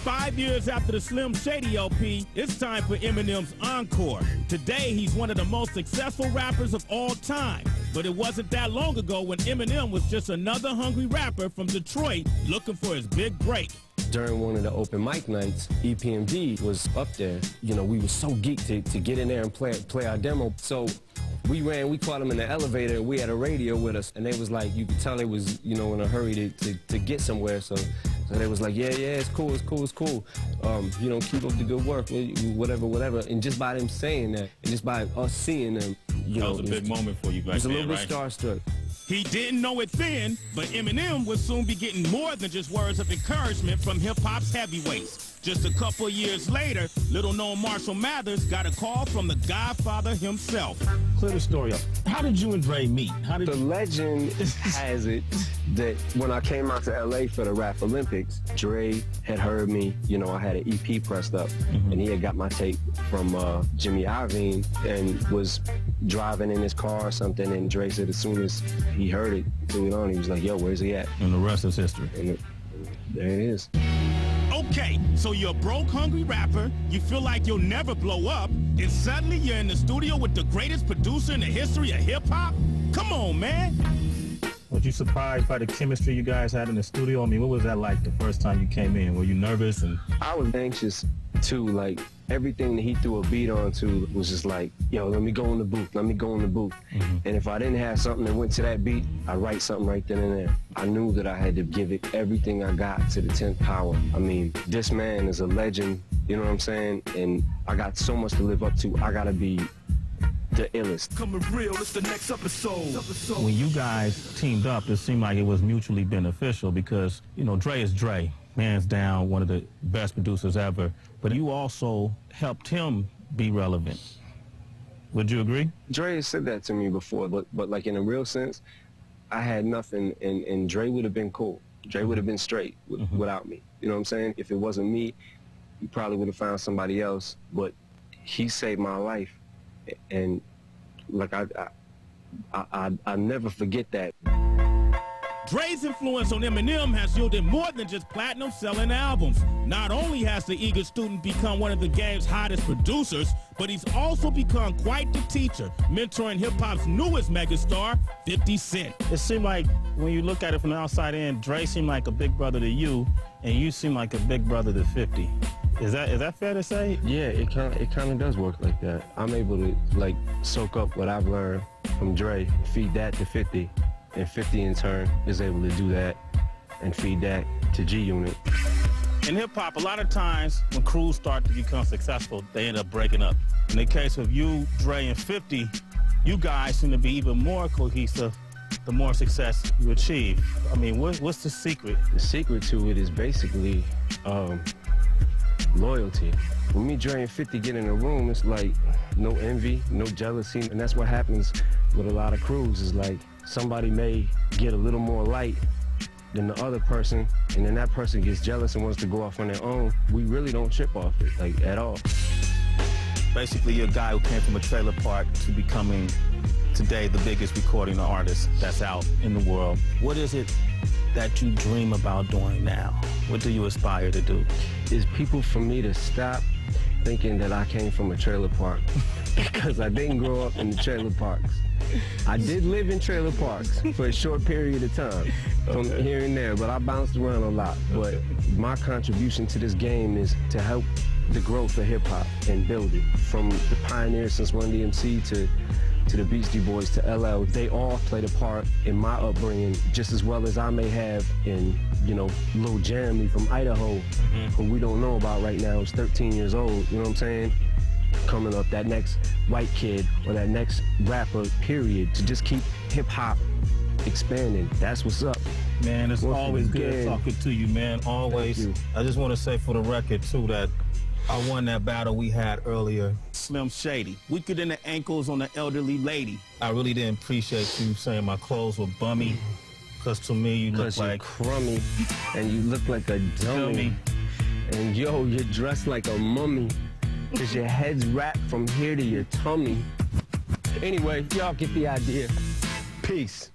5 years after the Slim Shady LP, it's time for Eminem's encore. Today, he's one of the most successful rappers of all time. But it wasn't that long ago when Eminem was just another hungry rapper from Detroit looking for his big break. During one of the open mic nights, EPMD was up there. You know, we were so geeked to get in there and play our demo. So we caught them in the elevator, and we had a radio with us, and they was like, you could tell they was, you know, in a hurry to get somewhere. So they was like, yeah, it's cool. You know, keep up the good work, whatever. And just by them saying that, and just by us seeing them, you know, that was a big moment for you back then, right? It was a little bit starstruck. He didn't know it then, but Eminem would soon be getting more than just words of encouragement from hip-hop's heavyweights. Just a couple of years later, little-known Marshall Mathers got a call from the Godfather himself. Clear the story up. How did you and Dre meet? The legend has it that when I came out to L.A. for the Rap Olympics, Dre had heard me. You know, I had an EP pressed up, and he had got my tape from Jimmy Iovine and was driving in his car or something, and Dre said as soon as he heard it, threw it on, he was like, yo, where's he at? And the rest is history. And there it is. Okay, so you're a broke, hungry rapper, you feel like you'll never blow up, and suddenly you're in the studio with the greatest producer in the history of hip-hop? Come on, man. Was you surprised by the chemistry you guys had in the studio? I mean, what was that like the first time you came in? Were you nervous? And I was anxious, too. Like, everything that he threw a beat onto was just like, yo, let me go in the booth. And if I didn't have something that went to that beat, I'd write something right then and there. I knew that I had to give it everything I got to the 10th power. I mean, this man is a legend, you know what I'm saying? And I got so much to live up to. I gotta be the illest. Coming real, it's the next episode. When you guys teamed up, it seemed like it was mutually beneficial because, you know, Dre is Dre. Hands down, one of the best producers ever. But you also helped him be relevant. Would you agree? Dre has said that to me before, but like in a real sense, I had nothing, and Dre would have been cool. Dre would have been straight without me. You know what I'm saying? If it wasn't me, he probably would have found somebody else. But he saved my life, and like I never forget that. Dre's influence on Eminem has yielded more than just platinum-selling albums. Not only has the eager student become one of the game's hottest producers, but he's also become quite the teacher, mentoring hip-hop's newest megastar, 50 Cent. It seemed like, when you look at it from the outside in, Dre seemed like a big brother to you, and you seem like a big brother to 50. Is that fair to say? Yeah, it kind of does work like that. I'm able to, like, soak up what I've learned from Dre, feed that to 50. And 50 in turn is able to do that and feed that to G-Unit. In hip-hop, a lot of times when crews start to become successful, they end up breaking up. In the case of you, Dre, and 50, you guys seem to be even more cohesive the more success you achieve. I mean, what's the secret? The secret to it is basically loyalty. When me, Dre, and 50 get in a room, it's like no envy, no jealousy, and that's what happens with a lot of crews. Is like somebody may get a little more light than the other person, and then that person gets jealous and wants to go off on their own. We really don't trip off it, like, at all. Basically, you're a guy who came from a trailer park to becoming, today, the biggest recording artist that's out in the world. What is it that you dream about doing now? What do you aspire to do? Is people for me to stop thinking that I came from a trailer park, because I didn't grow up in the trailer parks. I did live in trailer parks for a short period of time, from here and there, but I bounced around a lot. But my contribution to this game is to help the growth of hip-hop and build it. From the pioneers since Run DMC to the Beastie Boys to LL, they all played a part in my upbringing just as well as I may have in, you know, Lil Jammy from Idaho, who we don't know about right now, is 13 years old, you know what I'm saying? Coming up, that next white kid or that next rapper, period, to just keep hip-hop expanding. That's what's up. Man, it's always good talking to you, man, always. I just want to say for the record, too, that I won that battle we had earlier. Slim Shady, weaker than the ankles on the elderly lady. I really didn't appreciate you saying my clothes were bummy, because to me you look like crummy, and you look like a dummy. And yo, you're dressed like a mummy, because your head's wrapped from here to your tummy. Anyway, y'all get the idea. Peace.